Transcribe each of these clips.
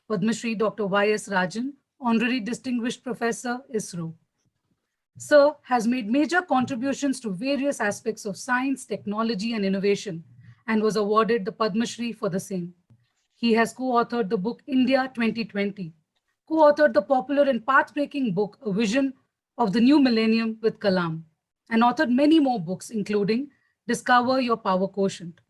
Padma Shri Dr. Y.S. Rajan, Honorary Distinguished Professor, ISRO. Sir has made major contributions to various aspects of science, technology, and innovation, and was awarded the Padma Shri for the same. He has co-authored the book India 2020, co-authored the popular and path-breaking book A Vision of the New Millennium with Kalam, and authored many more books, including Discover Your Power Quotient.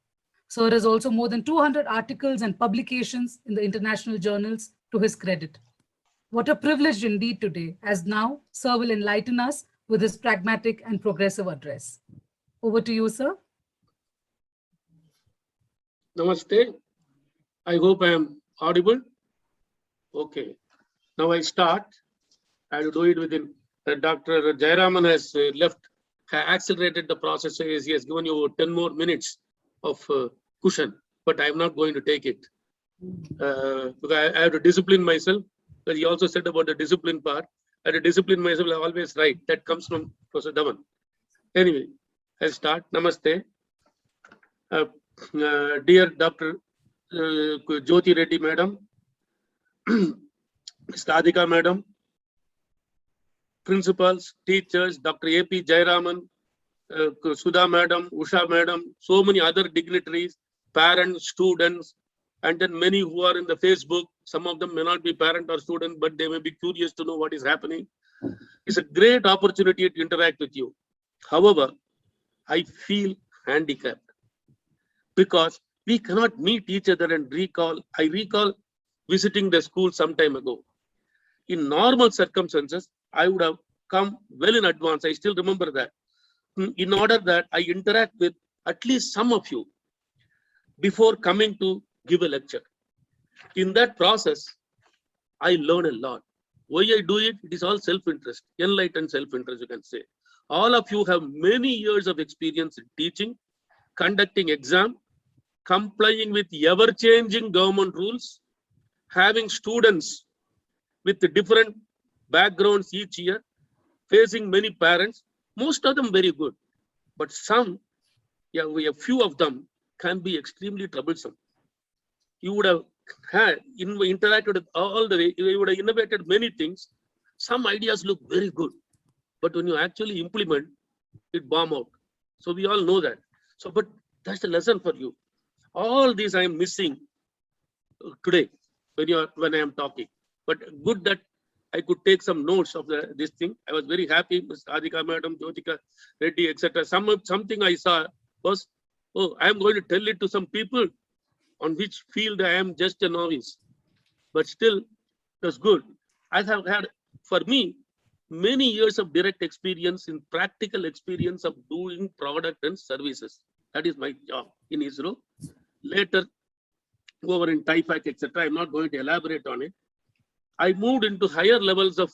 Sir has also more than 200 articles and publications in the international journals to his credit. What a privilege indeed today, as now Sir will enlighten us with his pragmatic and progressive address. Over to you, sir. Namaste. I hope I am audible. Okay. Now I start. I will do it within. Dr. Jayaraman has accelerated the process. So he has given you 10 more minutes of cushion, but I am not going to take it. Because I have to discipline myself. Because he also said about the discipline part. I have to discipline myself. I always write. That comes from Professor Dhawan. Anyway, I start. Namaste. Dear Dr. Jyoti Reddy Madam, Stadika Madam, principals, teachers, Dr. A.P. Jayaraman, Sudha Madam, Usha Madam, so many other dignitaries, parents, students, and then many who are in the Facebook. Some of them may not be parent or student, but they may be curious to know what is happening. It's a great opportunity to interact with you. However, I feel handicapped because we cannot meet each other and recall. I recall visiting the school some time ago. In normal circumstances, I would have come well in advance. I still remember that. In order that I interact with at least some of you before coming to give a lecture. In that process, I learn a lot. Why I do it? It is all self-interest, enlightened self-interest, you can say. All of you have many years of experience in teaching, conducting exam, complying with ever-changing government rules, having students with different backgrounds each year, facing many parents, most of them very good. But some, a few of them can be extremely troublesome. You would have had interacted with all the way, you would have innovated many things. Some ideas look very good, but when you actually implement, it bomb out. So we all know that. So, but that's the lesson for you. All these I am missing today when I am talking. But good that I could take some notes of this thing. I was very happy, Ms. Adhika Madam, Jyotika Reddy, etc. Something I saw was, oh, I am going to tell it to some people on which field I am just a novice. But still, that's good. I have had, for me, many years of direct experience in practical experience of doing product and services. That is my job in ISRO. Later, over in TIFAC, etc. I'm not going to elaborate on it. I moved into higher levels of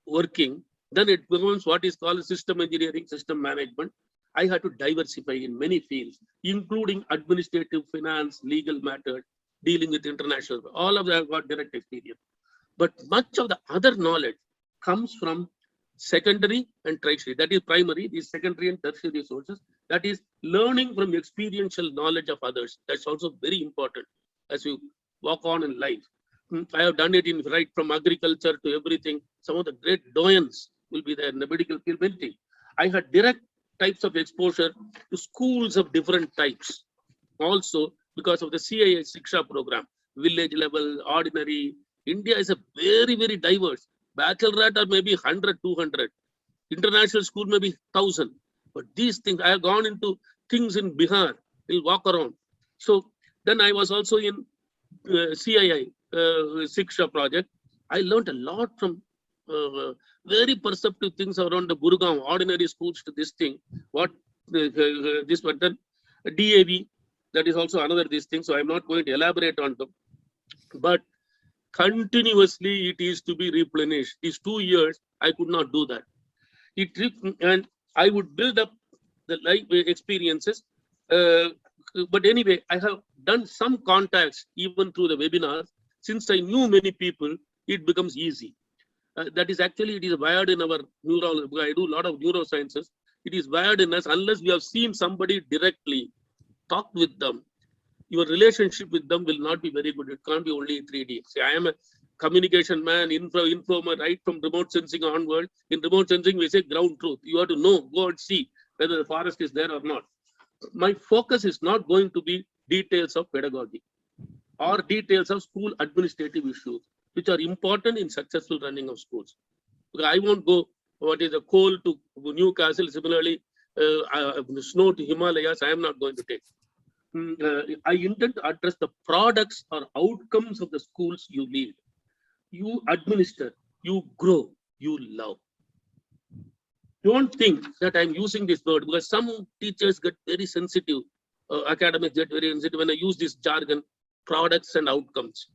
working. Then it becomes what is called system engineering, system management. I had to diversify in many fields, including administrative, finance, legal matters, dealing with international. All of that I've got direct experience. But much of the other knowledge comes from secondary and tertiary. That is primary, these secondary and tertiary sources. That is learning from experiential knowledge of others. That's also very important as you walk on in life. I have done it in right from agriculture to everything. Some of the great doyens will be there in the medical field. I had direct types of exposure to schools of different types. Also, because of the CII Shiksha program, village level, ordinary. India is a very, very diverse. Bachelorette or maybe 100, 200. International school maybe 1,000. But these things, I have gone into things in Bihar. We'll walk around. So then I was also in CII Shiksha project. I learned a lot from very perceptive things around the Gurugram, ordinary schools to this thing. What this one then DAV, that is also another this thing. So I'm not going to elaborate on them. But continuously it is to be replenished. These 2 years, I could not do that. And I would build up the life experiences. But anyway, I have done some contacts even through the webinars. Since I knew many people, it becomes easy. That is actually, it is wired in our neurology. I do a lot of neurosciences. It is wired in us unless we have seen somebody directly, talked with them, your relationship with them will not be very good. It can't be only 3D. See, I am a communication man, informer, right from remote sensing onward. In remote sensing, we say ground truth. You have to know, go and see whether the forest is there or not. My focus is not going to be details of pedagogy or details of school administrative issues, which are important in successful running of schools. Because I won't go, what is the coal to Newcastle, similarly, snow to Himalayas, I am not going to take. I intend to address the products or outcomes of the schools you lead. You administer, you grow, you love. Don't think that I'm using this word because some teachers get very sensitive, academics get very sensitive when I use this jargon, products and outcomes.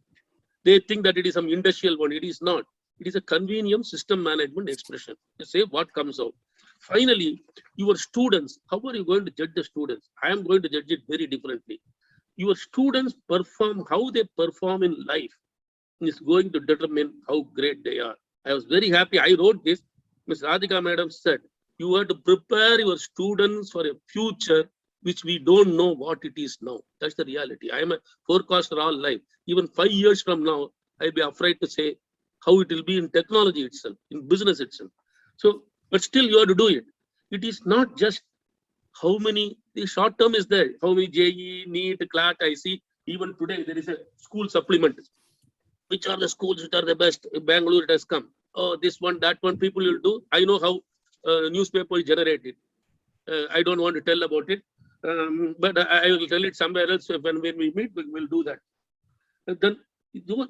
They think that it is some industrial one. It is not. It is a convenient system management expression. You say what comes out. Finally, your students, how are you going to judge the students? I am going to judge it very differently. Your students perform, how they perform in life is going to determine how great they are. I was very happy. I wrote this. Ms. Radhika Madam said, you have to prepare your students for a future which we don't know what it is now. That's the reality. I am a forecaster all life. Even 5 years from now, I'll be afraid to say how it will be in technology itself, in business itself. So, but still you have to do it. It is not just how many, the short term is there, how many JE, NEET, CLAT, I see. Even today, there is a school supplement. Which are the schools which are the best? Bangalore, it has come. Oh, this one, that one, people will do. I know how newspaper is generated. I don't want to tell about it. But I will tell it somewhere else. When we meet, we'll do that. And then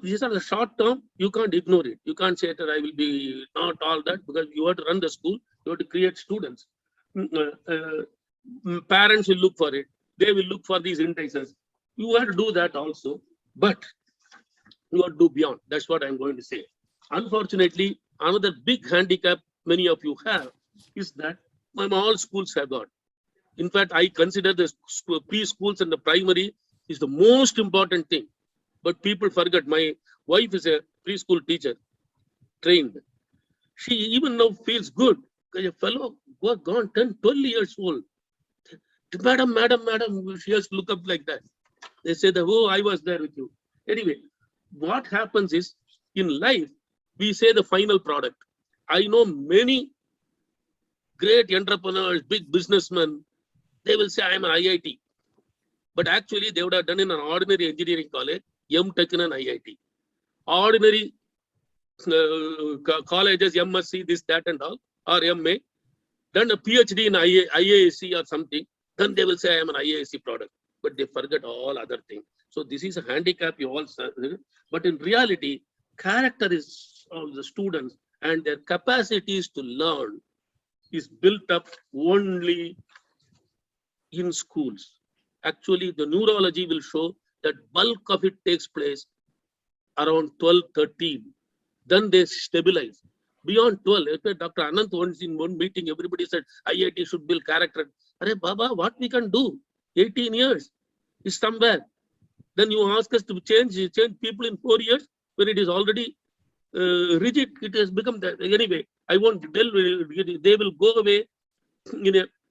these are the short term. You can't ignore it. You can't say that I will be not all that, because you have to run the school. You have to create students. Parents will look for it. They will look for these indices. You have to do that also. But you have to do beyond. That's what I'm going to say. Unfortunately, another big handicap many of you have is that all schools have got. In fact, I consider the preschools and the primary is the most important thing. But people forget. My wife is a preschool teacher, trained. She even now feels good. A fellow who has gone 10, 12 years old. Madam, she has to look up like that. They say that, oh, I was there with you. Anyway, what happens is, in life, we say the final product. I know many great entrepreneurs, big businessmen, they will say, I am an IIT. But actually, they would have done in an ordinary engineering college, M.Tech in an IIT. Ordinary colleges, MSc, this, that, and all, or MA, done a PhD in IASC or something, then they will say, I am an IASC product. But they forget all other things. So this is a handicap you all say. But in reality, character is of the students and their capacities to learn is built up only in schools. Actually, the neurology will show that bulk of it takes place around 12, 13. Then they stabilize. Beyond 12, Dr. Anant once in one meeting, everybody said IIT should build character. Arey Baba, what we can do? 18 years is somewhere. Then you ask us to change people in 4 years when it is already rigid. It has become that. Anyway, I won't tell. They will go away.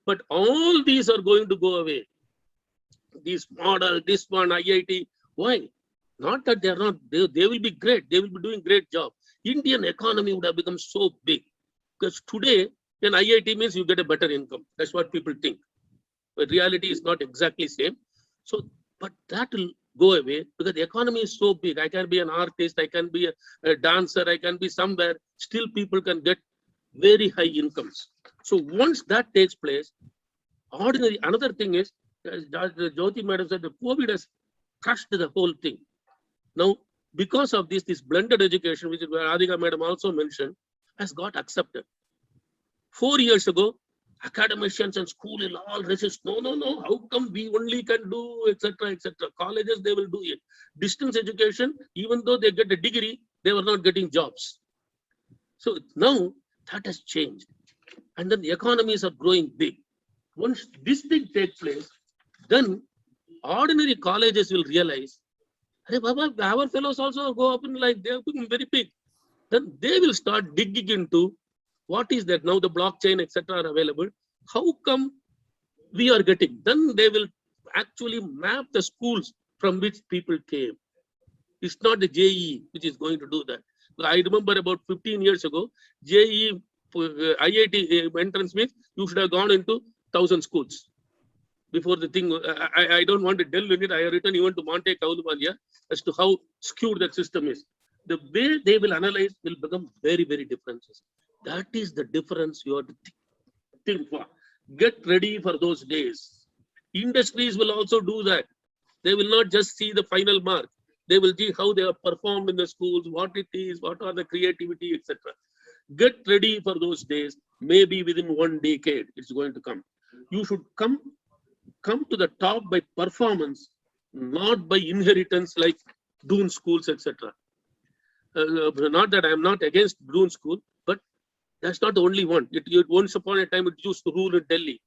But all these are going to go away. This model, this one, IIT. Why? Not that they are not. They will be great. They will be doing great job. Indian economy would have become so big because today, an IIT means you get a better income. That's what people think. But reality is not exactly same. So, but that will go away because the economy is so big. I can be an artist, I can be a dancer, I can be somewhere. Still, people can get very high incomes. So once that takes place, ordinary. Another thing is, as Jyoti Madam said, the COVID has crushed the whole thing. Now, because of this blended education, which Radhika Madam also mentioned, has got accepted. 4 years ago, academicians and school will all resist. No. How come we only can do, etc., etc. Colleges, they will do it. Distance education, even though they get a degree, they were not getting jobs. So now that has changed. And then the economies are growing big. Once this thing takes place, then ordinary colleges will realize, hey, Baba, our fellows also go up in life, they are becoming very big. Then they will start digging into what is that now the blockchain, etc. are available. How come we are getting? Then they will actually map the schools from which people came. It's not the JEE which is going to do that. I remember about 15 years ago, JEE IIT entrance means you should have gone into 1,000 schools. Before the thing, I don't want to delve in it. I have written even to Monte Kauluvalia as to how skewed that system is. The way they will analyze will become very, very different. That is the difference you have to think for. Get ready for those days. Industries will also do that. They will not just see the final mark. They will see how they have performed in the schools, what it is, what are the creativity, etc. Get ready for those days. Maybe within 1 decade, it's going to come. You should come to the top by performance, not by inheritance like Doon schools, etc. Not that I am not against Doon school, but that's not the only one. Once upon a time, it used to rule in Delhi.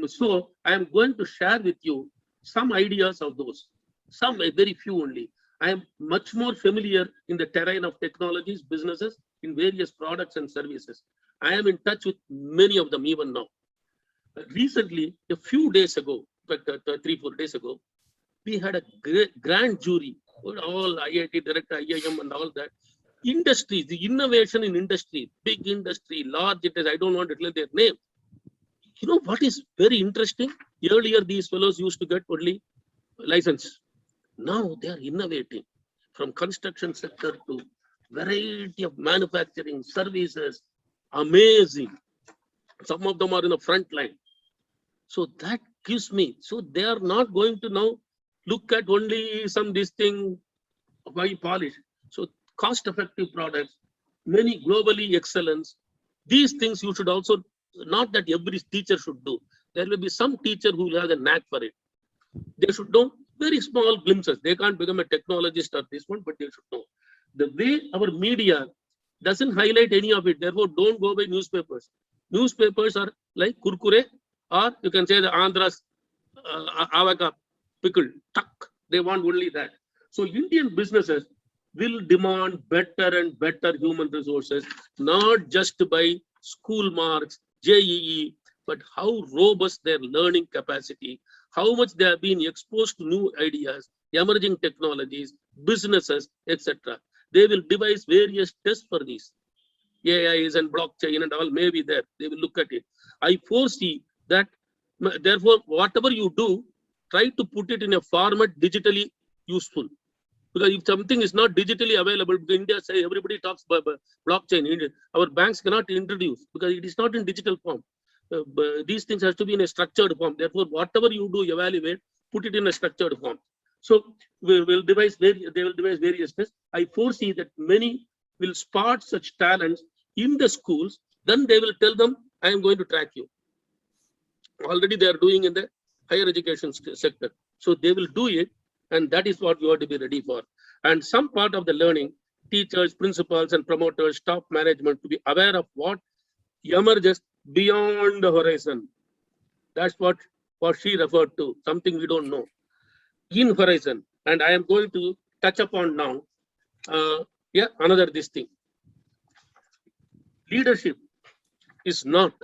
So I am going to share with you some ideas of those. Some, very few only. I am much more familiar in the terrain of technologies, businesses, in various products and services. I am in touch with many of them even now. Recently, a few days ago, in fact, 3-4 days ago, we had a grand jury, all IIT director, IIM and all that. Industries, the innovation in industry, big industry, large industry, I don't want to tell their name. You know what is very interesting? Earlier, these fellows used to get only license. Now they are innovating from construction sector to variety of manufacturing services. Amazing. Some of them are in the front line. So that gives me, so they are not going to now look at only some this thing by polish. So cost effective products, many globally excellence. These things you should also, not that every teacher should do. There will be some teacher who will have a knack for it. They should know very small glimpses. They can't become a technologist or this one, but they should know. The way our media doesn't highlight any of it. Therefore, don't go by newspapers. Newspapers are like kurkure, or you can say the Andhra's avaka pickle, tuck. They want only that. So Indian businesses will demand better and better human resources, not just by school marks, JEE, but how robust their learning capacity, how much they have been exposed to new ideas, emerging technologies, businesses, etc. They will devise various tests for these. AIs and blockchain and all may be there. They will look at it. I foresee that, therefore, whatever you do, try to put it in a format digitally useful. Because if something is not digitally available, India say everybody talks about blockchain. Our banks cannot introduce because it is not in digital form. These things has to be in a structured form. Therefore, whatever you do, evaluate, put it in a structured form. So they will devise various tests. I foresee that many will spot such talents in the schools. Then they will tell them, I am going to track you. Already they are doing in the higher education sector. So they will do it. And that is what you have to be ready for. And some part of the learning, teachers, principals, and promoters, top management to be aware of what emerges beyond the horizon. That's what she referred to, something we don't know. In horizon. And I am going to touch upon now, another this thing. Leadership is not,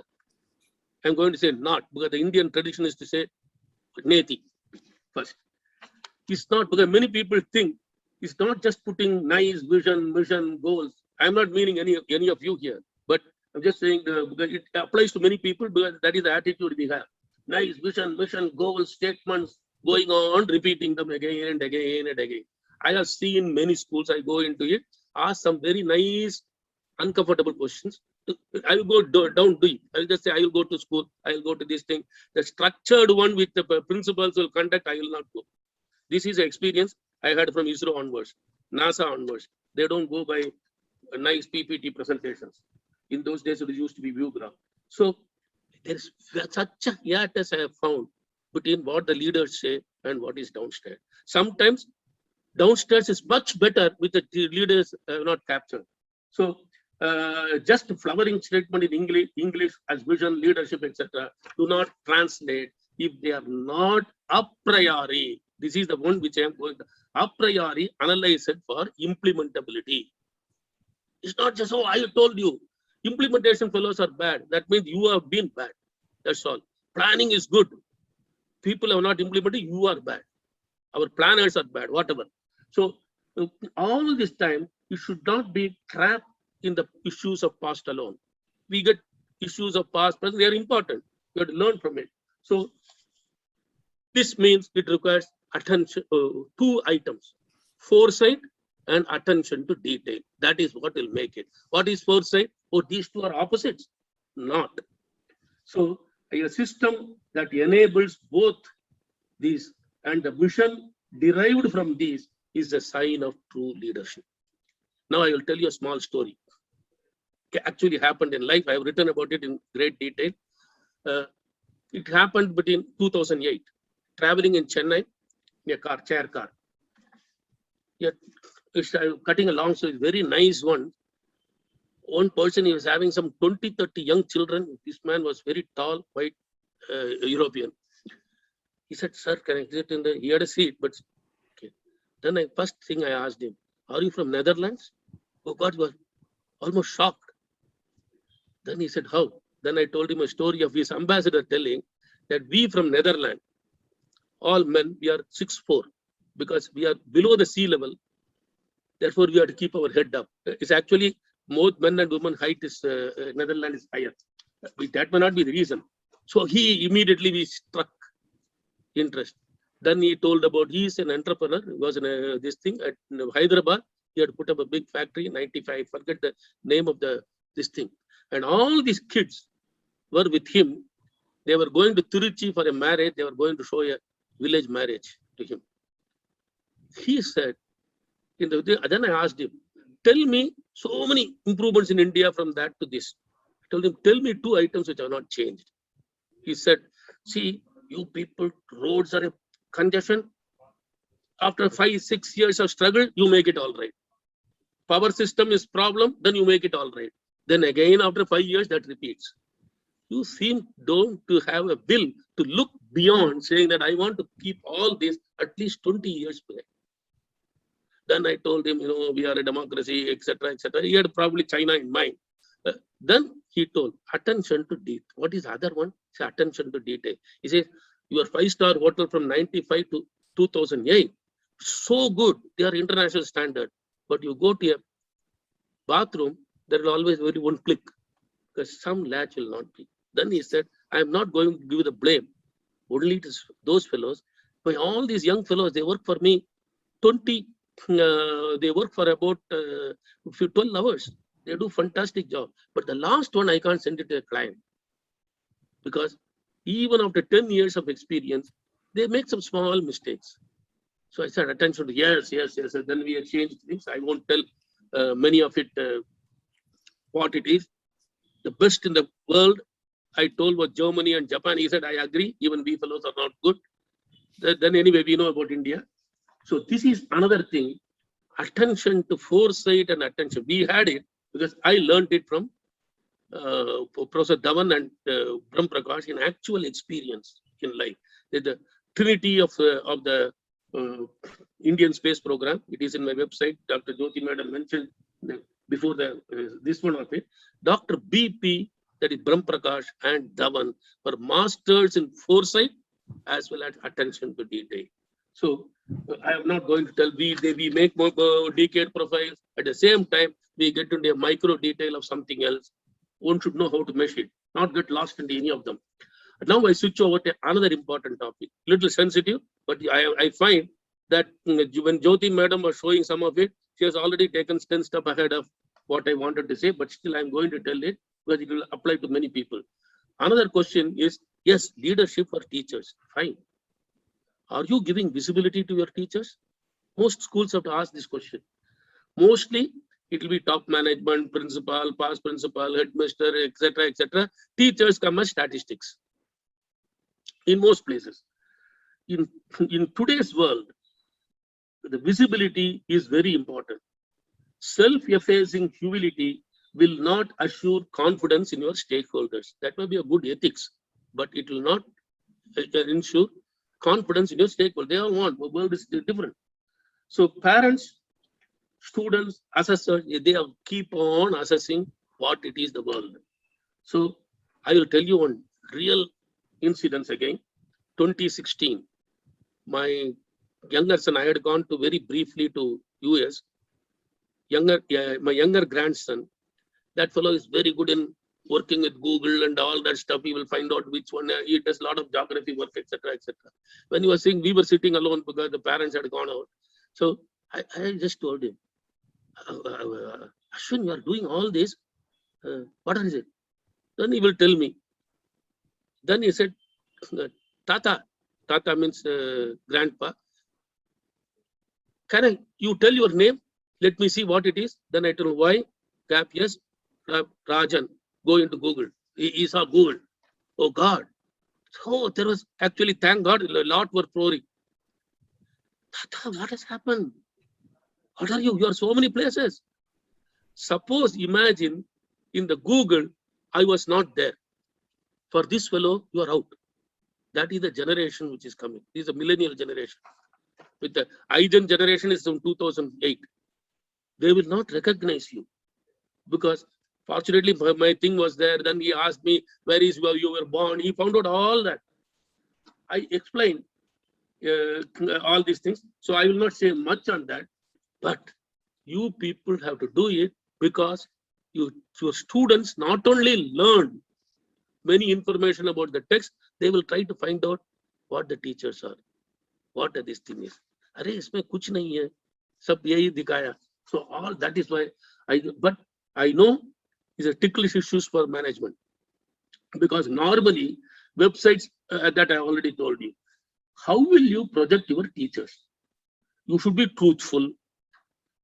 I'm going to say not, because the Indian tradition is to say neti first. It's not, because many people think it's not just putting nice vision, mission, goals. I'm not meaning any of you here, but I'm just saying because it applies to many people because that is the attitude we have. Nice vision, mission, goals, statements, going on, repeating them again and again and again. I have seen many schools, I go into it, ask some very nice, uncomfortable questions. I will go down deep. I'll just say, I will go to school, I will go to this thing. The structured one with the principals will conduct, I will not go. This is an experience I had from ISRO onwards, NASA onwards. They don't go by nice PPT presentations. In those days, it used to be view graph. So there's such a hiatus I have found between what the leaders say and what is downstairs. Sometimes downstairs is much better with the leaders not captured. So just flowering statement in English as vision, leadership, etc. do not translate if they are not a priori. This is the one which I am going to a priori analyze it for implementability. It's not just, oh, I told you, implementation fellows are bad. That means you have been bad. That's all. Planning is good. People have not implemented, you are bad. our planners are bad, whatever. So all this time, you should not be trapped in the issues of past alone. We get issues of past, but they are important. You have to learn from it. So this means it requires attention, two items, foresight and attention to detail. That is what will make it. What is foresight? Oh, these two are opposites? Not. So a system that enables both these and the vision derived from these is a sign of true leadership. Now I will tell you a small story. Actually happened in life. I have written about it in great detail. It happened between 2008, traveling in Chennai in a car, chair car. Yeah, it's cutting a long story, very nice one. One person, he was having some 20, 30 young children. This man was very tall, white, European. He said, sir, can I sit in the, he had a seat, but okay. Then first thing I asked him, are you from Netherlands? Oh God, he was almost shocked. Then he said, how? Then I told him a story of his ambassador telling that we from Netherlands, all men, we are 6'4", because we are below the sea level. Therefore, we have to keep our head up. It's actually both men and women height is Netherlands is higher. That may not be the reason. So he immediately we struck interest. Then he told about he's an entrepreneur. He was in this thing at Hyderabad. He had put up a big factory in 95. Forget the name of this thing. And all these kids were with him. They were going to Tiruchi for a marriage. They were going to show a village marriage to him. He said, then I asked him, tell me so many improvements in India from that to this. I told him, tell me 2 items which have not changed. He said, see, you people, roads are a congestion. After 5, 6 years of struggle, you make it all right. Power system is problem, then you make it all right. Then again, after 5 years, that repeats. You seem to have a will to look beyond, saying that I want to keep all this at least 20 years back. Then I told him, we are a democracy, etc., etc. He had probably China in mind. Then he told, attention to detail. What is the other one? It's attention to detail. He says, your 5-star hotel from 95 to 2008, so good. They are international standard. But you go to a bathroom, there will always be one click because some latch will not be. Then he said, I am not going to give the blame only to those fellows. But all these young fellows, they work for me 20. They work for about 12 hours. They do fantastic job. But the last one, I can't send it to a client because even after 10 years of experience, they make some small mistakes. So I said, attention to yes. And then we exchanged things. I won't tell many of it what it is. The best in the world, I told was Germany and Japan. He said, I agree. Even we fellows are not good. Then anyway, we know about India. So this is another thing, attention to foresight and attention. We had it because I learned it from Professor Dhawan and Brahm Prakash in actual experience in life. The trinity of the Indian space program. It is in my website. Dr. Jyoti Madam mentioned before this one of it. Dr. BP, that is Brahm Prakash and Dhawan, were masters in foresight as well as attention to detail. So I am not going to tell we make more decade profiles. At the same time, we get into a micro detail of something else. One should know how to measure it, not get lost into any of them. Now I switch over to another important topic, little sensitive, but I find that when Jyoti Madam was showing some of it, she has already taken 10 steps ahead of what I wanted to say, but still I'm going to tell it because it will apply to many people. Another question is, yes, leadership for teachers, fine. Are you giving visibility to your teachers? Most schools have to ask this question. Mostly, it will be top management, principal, past principal, headmaster, etc., etc. Teachers come as statistics. In most places. In today's world, the visibility is very important. Self-effacing humility will not assure confidence in your stakeholders. That may be a good ethics, but it will not ensure confidence in your stakeholders. They all want, the world is different. So parents, students, assessors, they keep on assessing what it is the world. So I will tell you one real incident again. 2016, my younger son, I had gone to very briefly to US. My younger grandson, that fellow is very good in working with Google and all that stuff. He will find out which one. He does a lot of geography work, etc., etc. When he was saying, we were sitting alone because the parents had gone out. So I just told him, Ashwin, you are doing all this. What is it? Then he will tell me. Then he said, Tata means grandpa. Can you tell your name? Let me see what it is. Then I tell him why. Gap, yes. Rajan, go into Google. He saw Google. Oh God. So there was actually, thank God, a lot were pouring. Tata, what has happened? What are you? You are so many places. Suppose, imagine, in the Google, I was not there. For this fellow, you are out. That is the generation which is coming. This is a millennial generation. With the iGen generation is from 2008. They will not recognize you. Because fortunately, my thing was there. Then he asked me, where is where you were born? He found out all that. I explained all these things. So I will not say much on that. But you people have to do it because your students not only learn many information about the text, they will try to find out what the teachers are, what this thing is. Arey, isme kuch nahi hai, sab yahi dikhaya. So all that is why but I know is a ticklish issues for management, because normally websites that I already told you, how will you project your teachers? You should be truthful,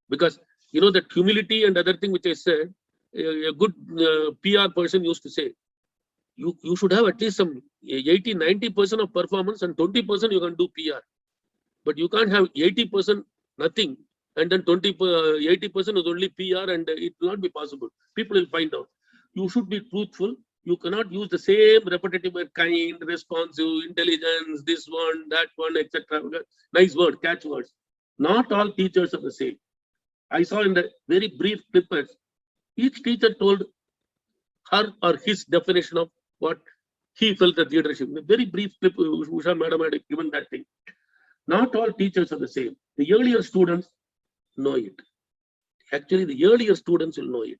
because you know that humility and other thing which I said, a good PR person used to say, you should have at least some 80-90% of performance and 20% you can do PR. But you can't have 80% nothing and then 80% is only PR, and it will not be possible. People will find out. You should be truthful. You cannot use the same repetitive kind, responsive, intelligence, this one, that one, etc. Nice word, catch words. Not all teachers are the same. I saw in the very brief clippers, each teacher told her or his definition of what he felt as leadership. In a very brief clip, Usha madam had given that thing. Not all teachers are the same. The earlier students know it. Actually, the earlier students will know it.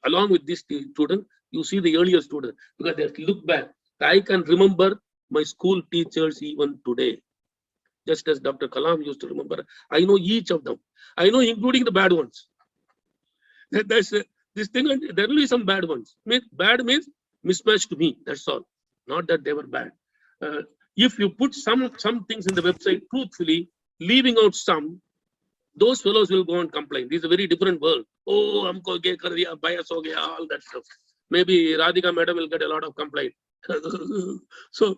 Along with this student, you see the earlier student, because they look back. I can remember my school teachers even today. Just as Dr. Kalam used to remember, I know each of them. I know including the bad ones. That's this thing, there will be some bad ones. Bad means mismatched to me, that's all. Not that they were bad. If you put some things in the website truthfully, leaving out some, those fellows will go and complain. This is a very different world. Oh, humko ye kar diya, bias ho gaya, all that stuff. Maybe Radhika madam will get a lot of complaint. So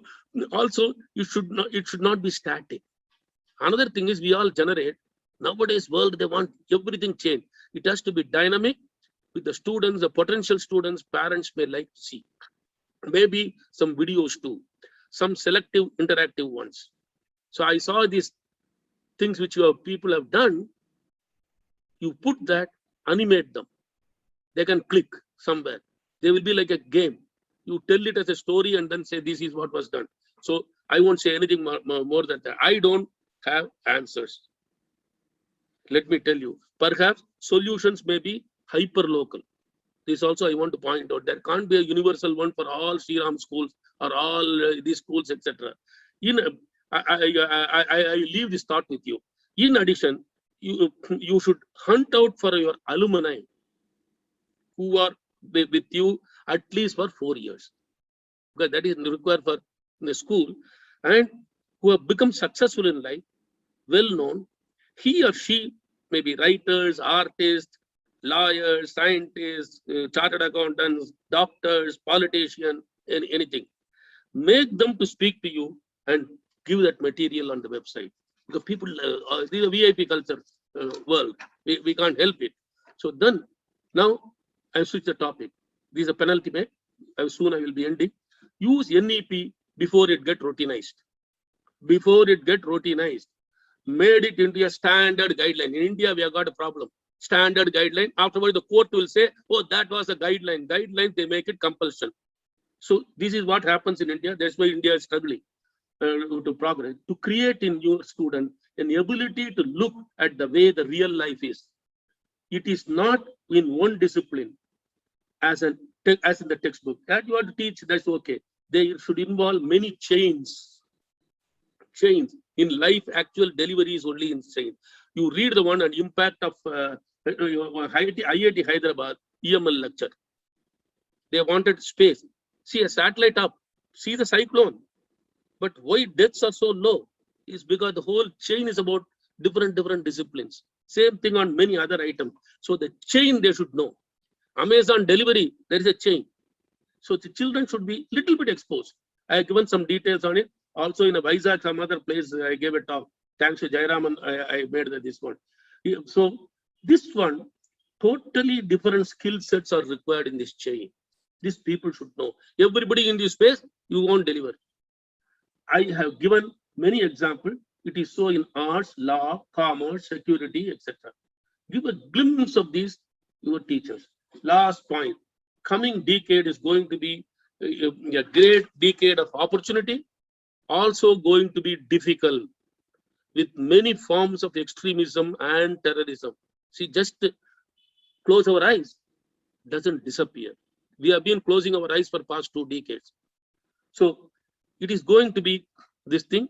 also it should not be static. Another thing is, we all generate. Nowadays world, they want everything changed. It has to be dynamic with the students, the potential students, parents may like to see. Maybe some videos too, some selective interactive ones. So I saw these things which people have done. You put that, animate them. They can click somewhere. They will be like a game. You tell it as a story and then say this is what was done. So I won't say anything more than that. I don't have answers. Let me tell you, perhaps solutions may be hyper local. This also I want to point out. There can't be a universal one for all Sri Ram schools or all these schools, etc. I leave this thought with you. In addition, you should hunt out for your alumni who are with you at least for 4 years, because that is required for the school, and who have become successful in life, well known. He or she may be writers, artists, lawyers, scientists, chartered accountants, doctors, politicians, anything. Make them to speak to you and give that material on the website. Because people, this is a VIP culture world. We can't help it. So then, now I switch the topic. This is a penultimate. Soon I will be ending. Use NEP before it get routinized. Before it get routinized. Made it into a standard guideline. In India, we have got a problem. Standard guideline. Afterward, the court will say, oh, that was a guideline. Guideline, they make it compulsion. So this is what happens in India. That's why India is struggling to progress. To create in your student an ability to look at the way the real life is. It is not in one discipline as in the textbook. That you want to teach, that's okay. They should involve many chains. In life, actual delivery is only in chain. You read the one on impact of IIT Hyderabad EML lecture. They wanted space. See a satellite up, see the cyclone. But why deaths are so low is because the whole chain is about different disciplines. Same thing on many other items. So the chain they should know. Amazon delivery, there is a chain. So the children should be little bit exposed. I have given some details on it. Also in a Vizag, some other place, I gave a talk. Thanks to Jairaman, I made this one. So this one, totally different skill sets are required in this chain. These people should know. Everybody in this space, you won't deliver. I have given many examples. It is so in arts, law, commerce, security, etc. Give a glimpse of these, your teachers. Last point, coming decade is going to be a great decade of opportunity, also going to be difficult with many forms of extremism and terrorism. See, just close our eyes, doesn't disappear. We have been closing our eyes for past 2 decades. So it is going to be this thing.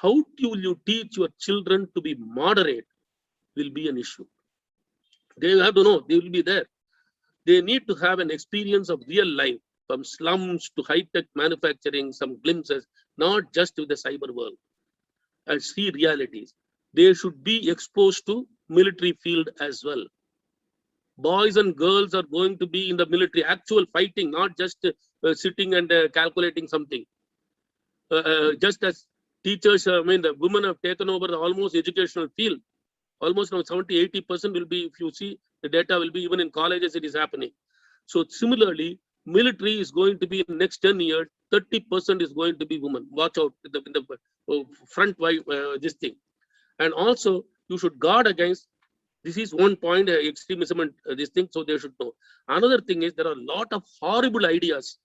How do you teach your children to be moderate will be an issue. They have to know, they will be there. They need to have an experience of real life, from slums to high-tech manufacturing, some glimpses, not just with the cyber world, and see realities. They should be exposed to military field as well. Boys and girls are going to be in the military, actual fighting, not just sitting and calculating something. Just as teachers, the women have taken over the almost educational field. Almost now 70-80% will be, if you see the data, will be even in colleges, it is happening. So similarly, military is going to be in the next 10 years, 30% is going to be women. Watch out in the front, this thing. And also, you should guard against, this is one point, extremism and this thing, so they should know. Another thing is, there are a lot of horrible ideas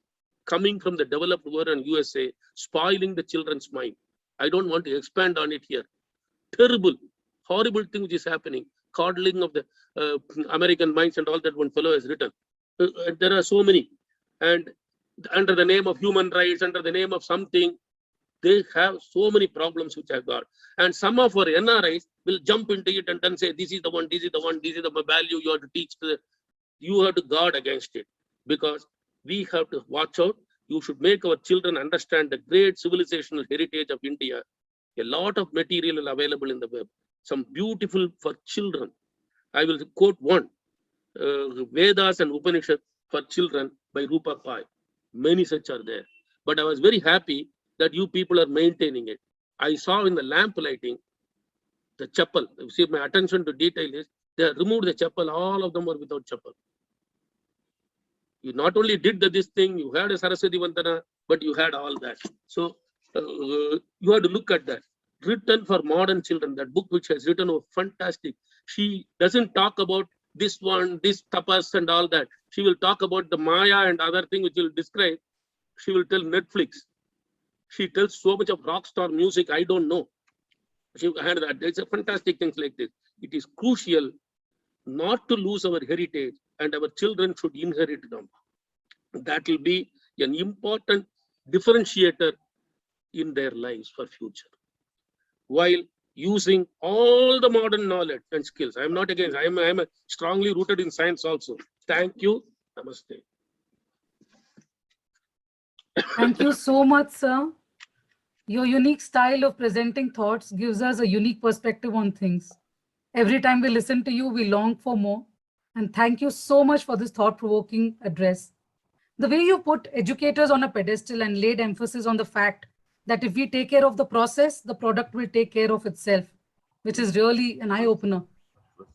coming from the developed world and USA, spoiling the children's mind. I don't want to expand on it here. Terrible, horrible thing which is happening, coddling of the American minds and all that one fellow has written. There are so many. And under the name of human rights, under the name of something, they have so many problems which I've got. And some of our NRIs will jump into it and then say, this is the one, this is the one, this is the value you have to teach. You have to guard against it, because we have to watch out. You should make our children understand the great civilizational heritage of India. A lot of material is available in the web. Some beautiful for children. I will quote one, Vedas and Upanishad for children by Rupa Pai. Many such are there. But I was very happy that you people are maintaining it. I saw in the lamp lighting, the chapel. You see, my attention to detail is, they removed the chapel, all of them were without chapel. You not only did this thing, you had a Saraswati Vandana, but you had all that. So you have to look at that. Written for modern children, that book which has written, oh, fantastic. She doesn't talk about this one, this tapas and all that. She will talk about the Maya and other thing which will describe. She will tell Netflix. She tells so much of rock star music, I don't know. She had that. There's a fantastic things like this. It is crucial not to lose our heritage, and our children should inherit them. That will be an important differentiator in their lives for future, while using all the modern knowledge and skills. I am not against, I am strongly rooted in science also. Thank you. Namaste. Thank you so much, sir. Your unique style of presenting thoughts gives us a unique perspective on things. Every time we listen to you, we long for more. And thank you so much for this thought-provoking address. The way you put educators on a pedestal and laid emphasis on the fact that if we take care of the process, the product will take care of itself, which is really an eye-opener.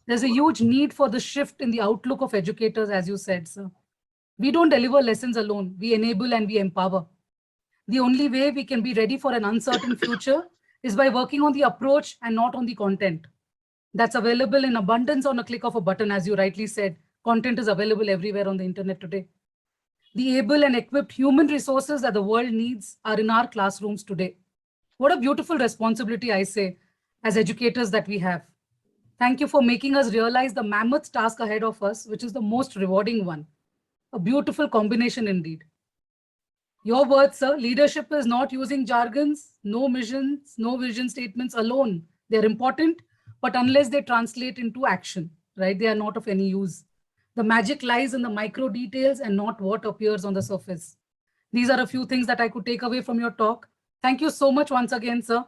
There's a huge need for the shift in the outlook of educators, as you said, sir. We don't deliver lessons alone. We enable and we empower. The only way we can be ready for an uncertain future is by working on the approach and not on the content. That's available in abundance on a click of a button, as you rightly said. Content is available everywhere on the internet today. The able and equipped human resources that the world needs are in our classrooms today. What a beautiful responsibility, I say. as educators that we have. Thank you for making us realize the mammoth task ahead of us, which is the most rewarding one. A beautiful combination indeed. Your words, sir, leadership is not using jargons, no missions, no vision statements alone. They're important, but unless they translate into action, right, they are not of any use. The magic lies in the micro details and not what appears on the surface. These are a few things that I could take away from your talk. Thank you so much once again, sir.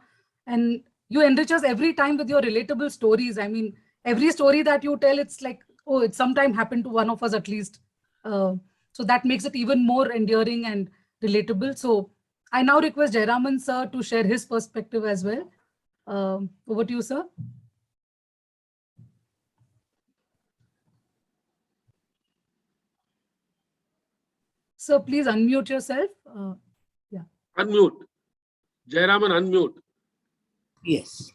And you enrich us every time with your relatable stories. I mean, every story that you tell, it's like, oh, it sometime happened to one of us at least. So that makes it even more endearing and relatable. So I now request Jayaraman sir to share his perspective as well. Over to you, sir. Sir, please unmute yourself. Yeah. Unmute. Jayaraman, unmute. Yes.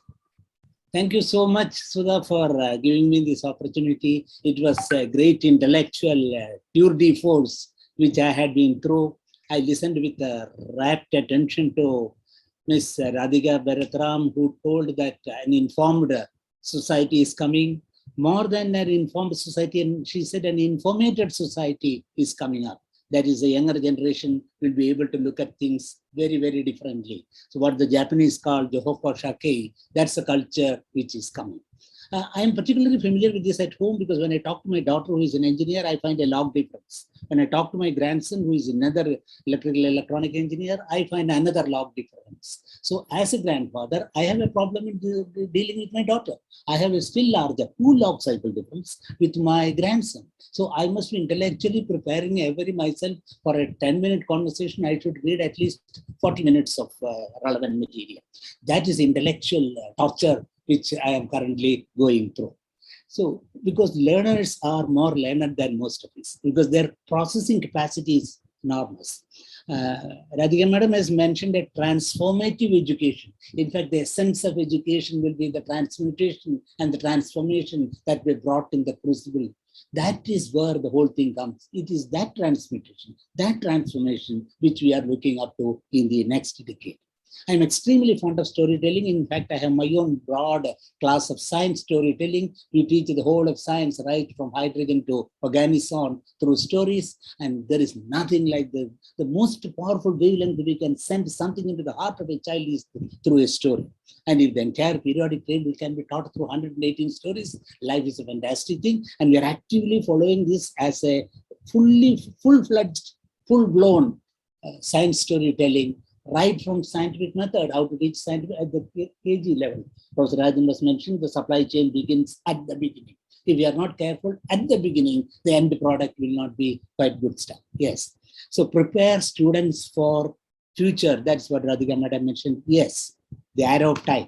Thank you so much, Sudha, for giving me this opportunity. It was a great intellectual tour de force which I had been through. I listened with rapt attention to Ms. Radhika Bharatram, who told that an informed society is coming. More than an informed society, and she said an informated society is coming up. That is, the younger generation will be able to look at things very, very differently. So what the Japanese call Johoko Shakei, that's the culture which is coming. I am particularly familiar with this at home because when I talk to my daughter who is an engineer, I find a log difference. When I talk to my grandson who is another electrical electronic engineer, I find another log difference. So as a grandfather, I have a problem in dealing with my daughter. I have a still larger 2 log cycle difference with my grandson. So I must be intellectually preparing every myself for a 10-minute conversation. I should read at least 40 minutes of relevant material. That is intellectual torture which I am currently going through. So, because learners are more learned than most of us, because their processing capacity is enormous. Radhika Madam has mentioned a transformative education. In fact, the essence of education will be the transmutation and the transformation that we brought in the crucible. That is where the whole thing comes. It is that transmutation, that transformation, which we are looking up to in the next decade. I'm extremely fond of storytelling. In fact, I have my own broad class of science storytelling. We teach the whole of science, right from hydrogen to organoson through stories. And there is nothing like the most powerful wavelength we can send something into the heart of a child is through a story. And if the entire periodic table can be taught through 118 stories, life is a fantastic thing. And we are actively following this as a full-fledged, full-blown science storytelling, right from scientific method, how to teach scientific at the KG level. Professor Rajan was mentioning the supply chain begins at the beginning. If we are not careful at the beginning, the end product will not be quite good stuff. Yes. So prepare students for future. That's what Radhika Madam mentioned. Yes, the arrow of time.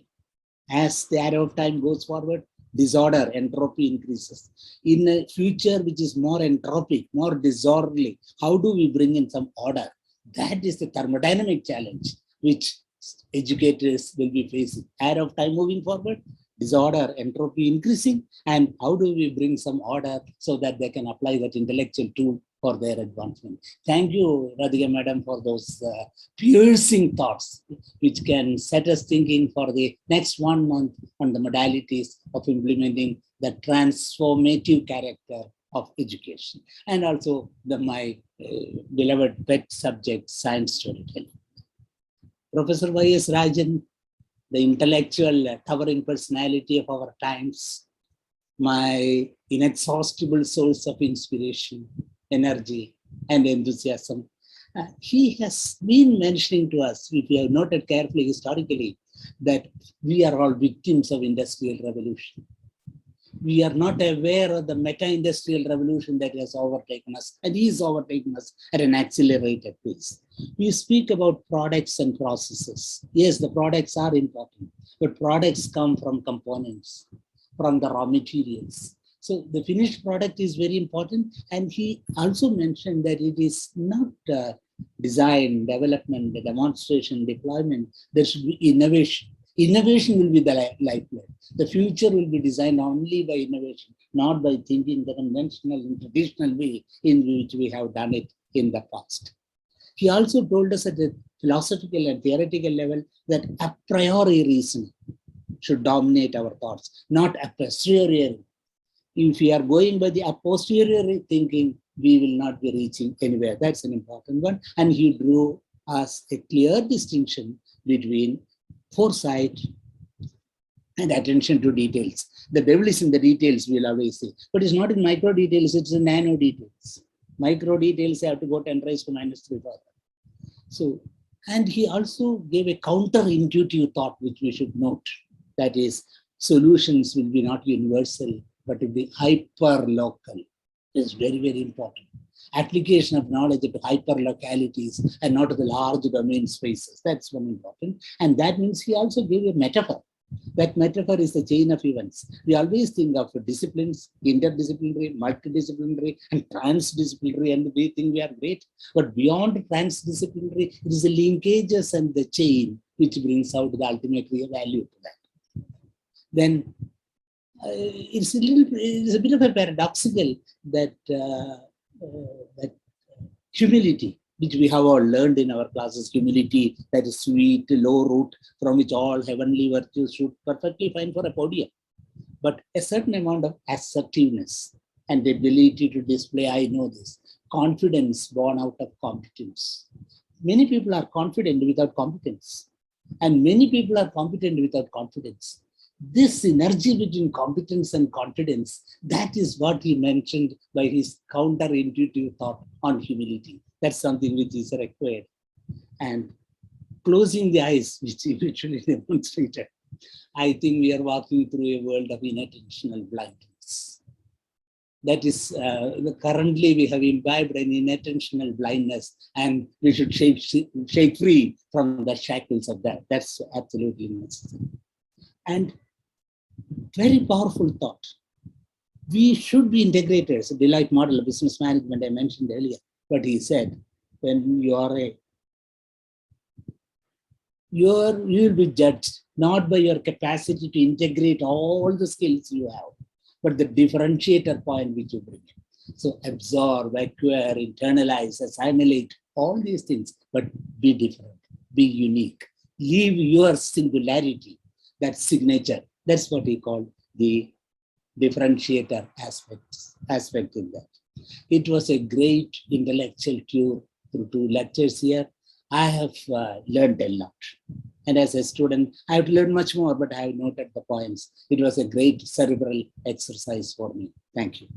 As the arrow of time goes forward, disorder, entropy increases. In a future which is more entropic, more disorderly, how do we bring in some order? That is the thermodynamic challenge which educators will be facing. Arrow of time moving forward, disorder, entropy increasing, and how do we bring some order so that they can apply that intellectual tool for their advancement. Thank you, Radhika Madam, for those piercing thoughts which can set us thinking for the next 1 month on the modalities of implementing the transformative character of education, and also my beloved pet subject, science storytelling. Professor Y.S. Rajan, the intellectual towering personality of our times, my inexhaustible source of inspiration, energy, and enthusiasm. He has been mentioning to us, if you have noted carefully historically, that we are all victims of industrial revolution. We are not aware of the meta-industrial revolution that has overtaken us and is overtaking us at an accelerated pace. We speak about products and processes. Yes, the products are important, but products come from components, from the raw materials. So the finished product is very important. And he also mentioned that it is not design, development, demonstration, deployment. There should be innovation. Innovation will be the lifeblood. The future will be designed only by innovation, not by thinking the conventional and traditional way in which we have done it in the past. He also told us at a philosophical and theoretical level that a priori reasoning, should dominate our thoughts, not a posteriori. If we are going by the a posteriori thinking, we will not be reaching anywhere. That's an important one. And he drew us a clear distinction between foresight and attention to details. The devil is in the details, we'll always say. But it's not in micro details, it's in nano details. Micro details have to go 10 raised to minus 3 further. So, and he also gave a counterintuitive thought, which we should note. That is, solutions will be not universal, but will be hyper-local. It's very, very important. Application of knowledge to hyper-localities and not to the large domain spaces. That's one important. And that means he also gave a metaphor. That metaphor is the chain of events. We always think of disciplines, interdisciplinary, multidisciplinary, and transdisciplinary, and we think we are great. But beyond transdisciplinary, it is the linkages and the chain which brings out the ultimate real value to that. Then it's a bit of a paradoxical that that humility, which we have all learned in our classes, humility, that is sweet, low root, from which all heavenly virtues should perfectly fine for a podium. But a certain amount of assertiveness and the ability to display, I know this, confidence born out of competence. Many people are confident without competence, and many people are competent without confidence. This synergy between competence and confidence, that is what he mentioned by his counterintuitive thought on humility. That's something which is required. And closing the eyes, which he literally demonstrated, I think we are walking through a world of inattentional blindness. That is, currently we have imbibed an inattentional blindness, and we should shake free from the shackles of that. That's absolutely necessary. And very powerful thought. We should be integrators. The Deloitte model of business management I mentioned earlier. But he said, when you will be judged not by your capacity to integrate all the skills you have, but the differentiator point which you bring in. So absorb, acquire, internalize, assimilate, all these things, but be different, be unique, leave your singularity, that signature. That's what he called the differentiator aspect in that. It was a great intellectual tour through 2 lectures here. I have learned a lot. And as a student, I have learned much more, but I have noted the points. It was a great cerebral exercise for me. Thank you.